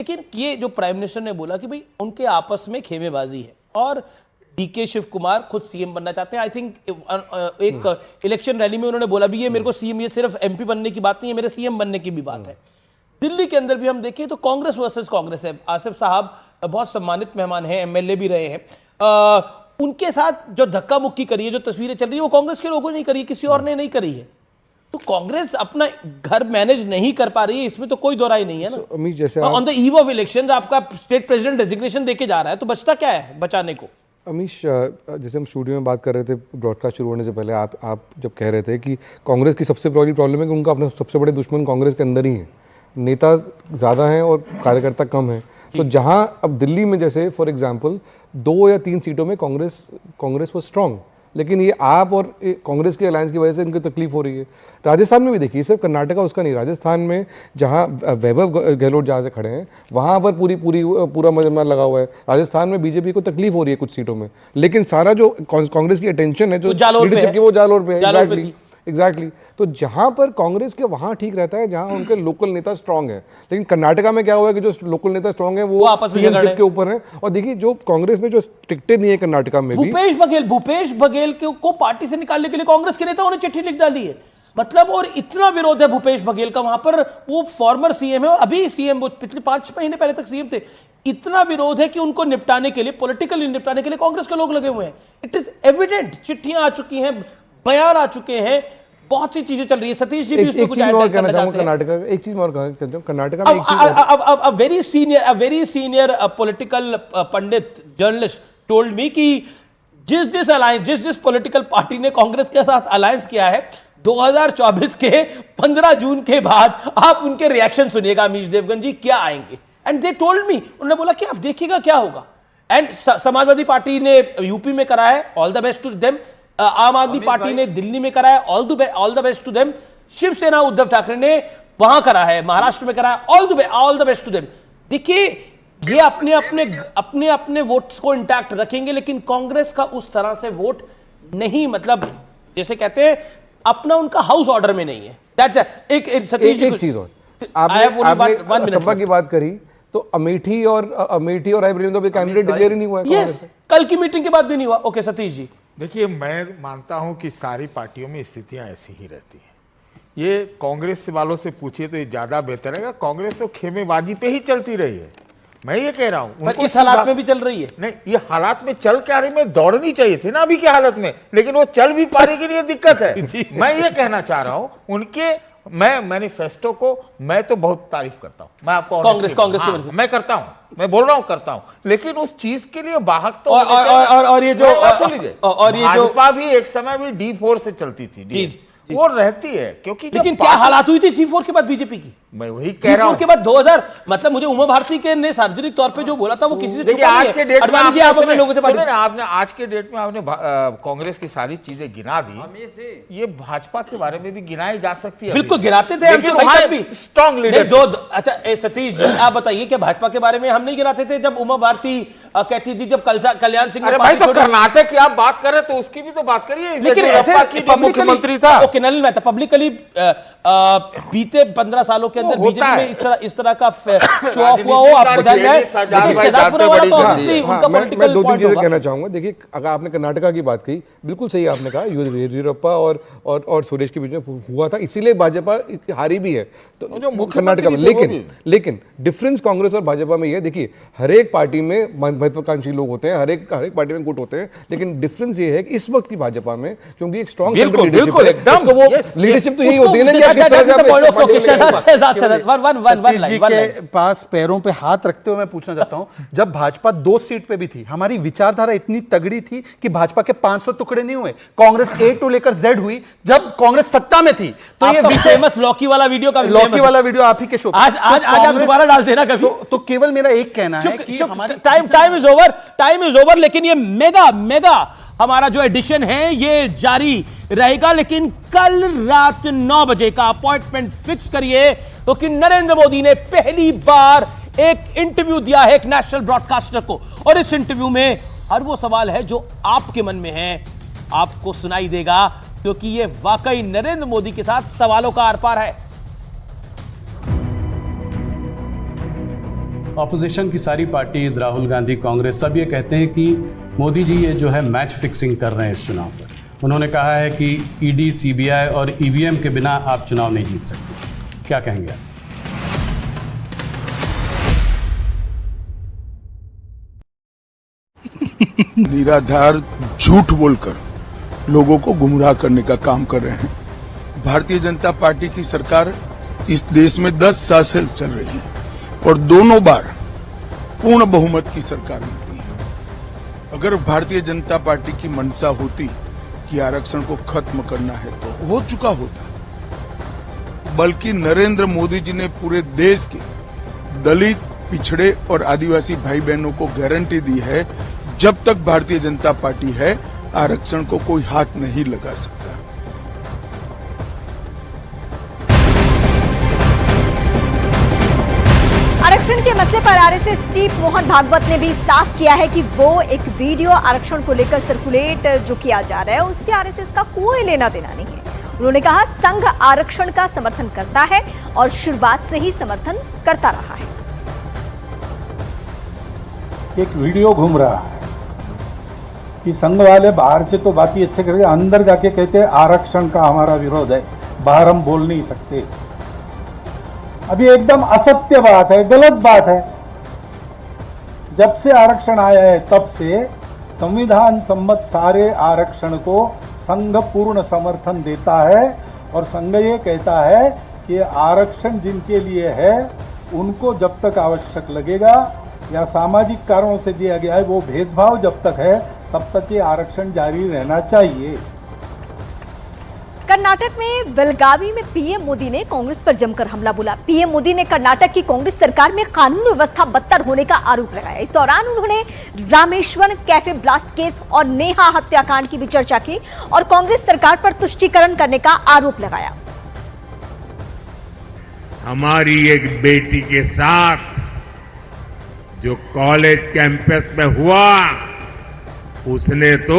लेकिन ये जो प्राइम मिनिस्टर ने बोला कि भाई उनके आपस में खेमेबाजी है और डीके शिव कुमार खुद सीएम बनना चाहते हैं। आई थिंक एक इलेक्शन रैली में उन्होंने बोला भी ये मेरे को सीएम, ये सिर्फ एमपी बनने की बात नहीं है, मेरे सीएम बनने की भी बात है। दिल्ली के अंदर भी हम देखें तो कांग्रेस वर्सेस कांग्रेस है। आसिफ साहब बहुत सम्मानित मेहमान हैं, एमएलए भी रहे हैं। उनके साथ जो धक्का मुक्की करी है, जो तस्वीरें चल रही है, वो कांग्रेस के लोगों ने नहीं करी, किसी और ने नहीं करी है। तो कांग्रेस अपना घर मैनेज नहीं कर पा रही है, इसमें तो कोई दो राय नहीं है ना। अमीश जैसे on the eve of elections आपका स्टेट प्रेसिडेंट रेजिग्नेशन देके जा रहा है, तो बचता क्या है बचाने को? अमीश, जैसे हम स्टूडियो में बात कर रहे थे ब्रॉडकास्ट शुरू होने से पहले, आप जब कह रहे थे कि कांग्रेस की सबसे बड़ी प्रॉब्लम है कि उनका अपना सबसे बड़े दुश्मन कांग्रेस के अंदर ही है, नेता ज़्यादा हैं और कार्यकर्ता कम हैं। तो जहां अब दिल्ली में जैसे फॉर एग्जांपल 2 या 3 सीटों में कांग्रेस वो स्ट्रांग, लेकिन ये आप और कांग्रेस के अलायंस की वजह से इनको तकलीफ हो रही है। राजस्थान में भी देखिए, सिर्फ कर्नाटका उसका नहीं, राजस्थान में जहां वैभव गहलोत जहाँ से खड़े हैं वहां पर पूरा मजमा लगा हुआ है। राजस्थान में बीजेपी को तकलीफ हो रही है कुछ सीटों में, लेकिन सारा जो कांग्रेस की अटेंशन है, जो लीडरशिप की, वो जालोर पे है। एग्जैक्टली। तो जहां पर कांग्रेस के वहां ठीक रहता है जहां उनके लोकल नेता स्ट्रांग है। लेकिन कर्नाटका में क्या हुआ है कि जो लोकल नेता स्ट्रांग है वो आपस में के ऊपर है। और देखिए जो कांग्रेस ने जो टिकटें दी है कर्नाटका में भी, भूपेश बघेल को पार्टी से निकालने के लिए कांग्रेस के नेताओं ने चिट्ठी लिख डाली है। मतलब और इतना विरोध है भूपेश बघेल का, वहां पर वो फॉर्मर सीएम है और अभी सीएम, वो पिछले 5 महीने पहले तक सीएम थे। इतना विरोध है कि उनको निपटाने के लिए, पॉलिटिकली निपटाने के लिए कांग्रेस के लोग लगे हुए हैं। इट इज एविडेंट, चिट्ठियां आ चुकी हैं, बयान आ चुके हैं, बहुत सी चीजें चल रही है। सतीश जी भी उसमें कुछ ऐड करना चाहते हैं। कर्नाटका एक चीज और कर्नाटका में अब वेरी सीनियर पॉलिटिकल पंडित जर्नलिस्ट टोल्ड मी कि जिस पॉलिटिकल पार्टी ने कांग्रेस के साथ अलायंस किया है 2024 के 15 जून के बाद आप उनके रिएक्शन सुनिएगा अमीश देवगन जी क्या आएंगे। एंड दे टोल्ड मी, उन्होंने बोला कि अब देखिएगा क्या होगा। एंड समाजवादी पार्टी ने यूपी में करा है, all the best to them. Aam Aadmi Party ने दिल्ली में करा है, all the best to them. Shivsena Uddhav Thackeray ने वहां करा है, महाराष्ट्र में करा है, all the best to them. देखिए ये अपने अपने वोट्स को इंटैक्ट रखेंगे, लेकिन कांग्रेस का उस तरह से वोट नहीं, मतलब जैसे कहते हैं अपना उनका हाउस ऑर्डर में नहीं है। एक चीज और आपने सपा की बात करी तो अमेठी और रायबरेली तो कैंडिडेट डिक्लेयर ही नहीं हुआ है। कल की मीटिंग के बाद भी नहीं हुआ। ओके सतीश जी, देखिए मैं मानता हूं कि सारी पार्टियों में स्थितियां ऐसी ही रहती हैं। ये कांग्रेस वालों से पूछिए तो ये ज्यादा बेहतर है। कांग्रेस तो खेमेबाजी पे ही चलती रही है, मैं ये कह रहा हूं। इस हालात में भी चल रही है। नहीं, ये हालात में चल क्या रही, में दौड़नी चाहिए थी ना अभी के हालत में, लेकिन वो चल भी पा रही कि नहीं, दिक्कत है। मैं ये कहना चाह रहा हूं उनके, मैं मैनिफेस्टो को मैं तो बहुत तारीफ करता हूं। मैं आपको कांग्रेस मैं करता हूं, मैं बोल रहा हूं करता हूं, लेकिन उस चीज के लिए बाहक तो और ये जो भाजपा भी एक समय भी D4 से चलती थी, वो रहती है। क्योंकि लेकिन क्या हालात हुई थी G4 के बाद बीजेपी की? मैं वही कह रहा हूं के बाद 2000 मतलब मुझे उमा भारती के ने सार्वजनिक तौर पे जो बोला था वो किसी से देखिए आज के डेट में आप अपने लोगों से आपने आज के डेट में आपने कांग्रेस की सारी चीजें गिना दी, ये भाजपा के बारे में भी गिनाई जा सकती है। बिल्कुल गिनाते थे हम, स्ट्रॉन्ग लीडर। अच्छा सतीश जी आप बताइए, क्या भाजपा के बारे में हम नहीं गिनाते थे जब उमा भारती कहती थी, जब कल्याण सिंह? अरे भाई तो कर्नाटक की आप बात कर रहे तो उसकी भी तो बात करिए, लेकिन ऐसे मुख्यमंत्री था। ओके नलिन मेहता, पब्लिकली बीते 15 सालों के अंदर बीजेपी में इस तरह का शो ऑफ हुआ हो, आपको ध्यान है? मैं 2-3 चीजें कहना चाहूंगा। देखिए अगर आपने कर्नाटका की बात कही, बिल्कुल सही आपने कहा, येदियुरप्पा और सुरेश के बीच में हुआ था, इसीलिए भाजपा हारी भी है तो कर्नाटका में। लेकिन डिफरेंस कांग्रेस और भाजपा में यह, देखिए हर एक पार्टी में महत्वाकांक्षी लोग होते हैं, हर एक पार्टी में गुट होते हैं, लेकिन डिफरेंस ये है कि इस वक्त की भाजपा में, क्योंकि एक स्ट्रॉन्ग लीडरशिप तो यही होती है ना जी के पास पैरों पे हाथ रखते हुए मैं पूछना चाहता हूं, जब भाजपा 2 सीट पे भी थी, हमारी विचारधारा इतनी तगड़ी थी कि भाजपा के 500 टुकड़े नहीं हुए। कांग्रेस A टू लेकर Z हुई जब कांग्रेस सत्ता में थी। तो ये फेमस लॉकी वाला वीडियो आप ही के शो आज आप दोबारा डाल देना कभी। तो केवल मेरा एक कहना है कि टाइम इज ओवर, लेकिन ये मेगा हमारा जो एडिशन है ये जारी रहेगा। लेकिन कल रात 9 बजे का अपॉइंटमेंट फिक्स करिए, क्योंकि नरेंद्र मोदी ने पहली बार एक इंटरव्यू दिया है एक नेशनल ब्रॉडकास्टर को, और इस इंटरव्यू में हर वो सवाल है जो आपके मन में है आपको सुनाई देगा, क्योंकि ये वाकई नरेंद्र मोदी के साथ सवालों का आर पार है। ऑपोजिशन की सारी पार्टीज, राहुल गांधी, कांग्रेस, सब ये कहते हैं कि मोदी जी ये जो है मैच फिक्सिंग कर रहे हैं इस चुनाव पर। उन्होंने कहा है कि ईडी, सीबीआई और ईवीएम के बिना आप चुनाव नहीं जीत सकते। क्या कहेंगे आप? निराधार झूठ बोलकर लोगों को गुमराह करने का काम कर रहे हैं। भारतीय जनता पार्टी की सरकार इस देश में 10 साल से चल रही है और दोनों बार पूर्ण बहुमत की सरकार मिली है। अगर भारतीय जनता पार्टी की मंशा होती कि आरक्षण को खत्म करना है तो हो चुका होता, बल्कि नरेंद्र मोदी जी ने पूरे देश के दलित, पिछड़े और आदिवासी भाई बहनों को गारंटी दी है, जब तक भारतीय जनता पार्टी है आरक्षण को कोई हाथ नहीं लगा सकता। आरक्षण के मसले पर आरएसएस चीफ मोहन भागवत ने भी साफ किया है कि वो एक वीडियो आरक्षण को लेकर सर्कुलेट जो किया जा रहा है उससे आरएसएस का कोई लेना देना नहीं है। उन्होंने कहा संघ आरक्षण का समर्थन करता है और शुरुआत से ही समर्थन करता रहा है। एक वीडियो घूम रहा है कि संघ वाले बाहर से तो बात ही अच्छे करके अंदर जाके कहते हैं आरक्षण का हमारा विरोध है, बाहर हम बोल नहीं सकते। अभी एकदम असत्य बात है, गलत बात है। जब से आरक्षण आया है तब से संविधान सम्मत सारे आरक्षण को संघ पूर्ण समर्थन देता है और संघ ये कहता है कि आरक्षण जिनके लिए है उनको जब तक आवश्यक लगेगा या सामाजिक कारणों से दिया गया है वो भेदभाव जब तक है तब तक ये आरक्षण जारी रहना चाहिए। कर्नाटक में बेलगावी में पीएम मोदी ने कांग्रेस पर जमकर हमला बोला। पीएम मोदी ने कर्नाटक की कांग्रेस सरकार में कानून व्यवस्था बदतर होने का आरोप लगाया। इस दौरान उन्होंने रामेश्वर कैफे ब्लास्ट केस और नेहा हत्याकांड की भी चर्चा की और कांग्रेस सरकार पर तुष्टीकरण करने का आरोप लगाया। हमारी एक बेटी के साथ जो कॉलेज कैंपस में हुआ उसने तो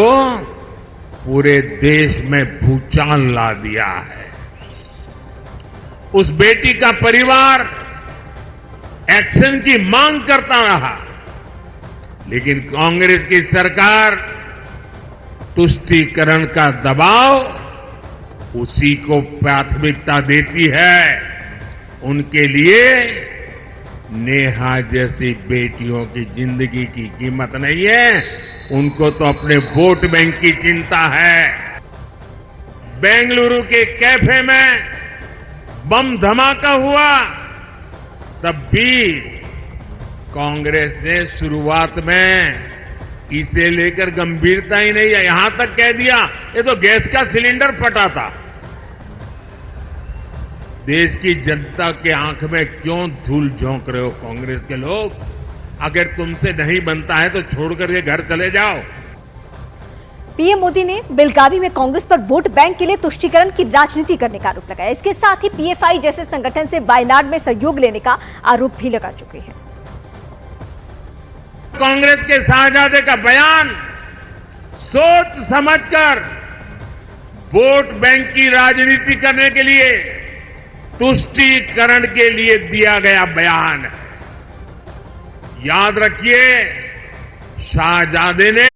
पूरे देश में भूचाल ला दिया है। उस बेटी का परिवार एक्शन की मांग करता रहा, लेकिन कांग्रेस की सरकार तुष्टीकरण का दबाव उसी को प्राथमिकता देती है। उनके लिए नेहा जैसी बेटियों की जिंदगी की कीमत नहीं है, उनको तो अपने वोट बैंक की चिंता है। बेंगलुरु के कैफे में बम धमाका हुआ तब भी कांग्रेस ने शुरुआत में इसे लेकर गंभीरता ही नहीं है, यहां तक कह दिया ये तो गैस का सिलेंडर फटा था। देश की जनता के आंख में क्यों धूल झोंक रहे हो कांग्रेस के लोग? अगर तुमसे नहीं बनता है तो छोड़कर के घर चले जाओ। पीएम मोदी ने बेलगावी में कांग्रेस पर वोट बैंक के लिए तुष्टीकरण की राजनीति करने का आरोप लगाया। इसके साथ ही पीएफआई जैसे संगठन से वायनाड में सहयोग लेने का आरोप भी लगा चुके हैं। कांग्रेस के शाहजादे का बयान सोच समझकर वोट बैंक की राजनीति करने के लिए, तुष्टीकरण के लिए दिया गया बयान है। याद रखिए, शाहजादे ने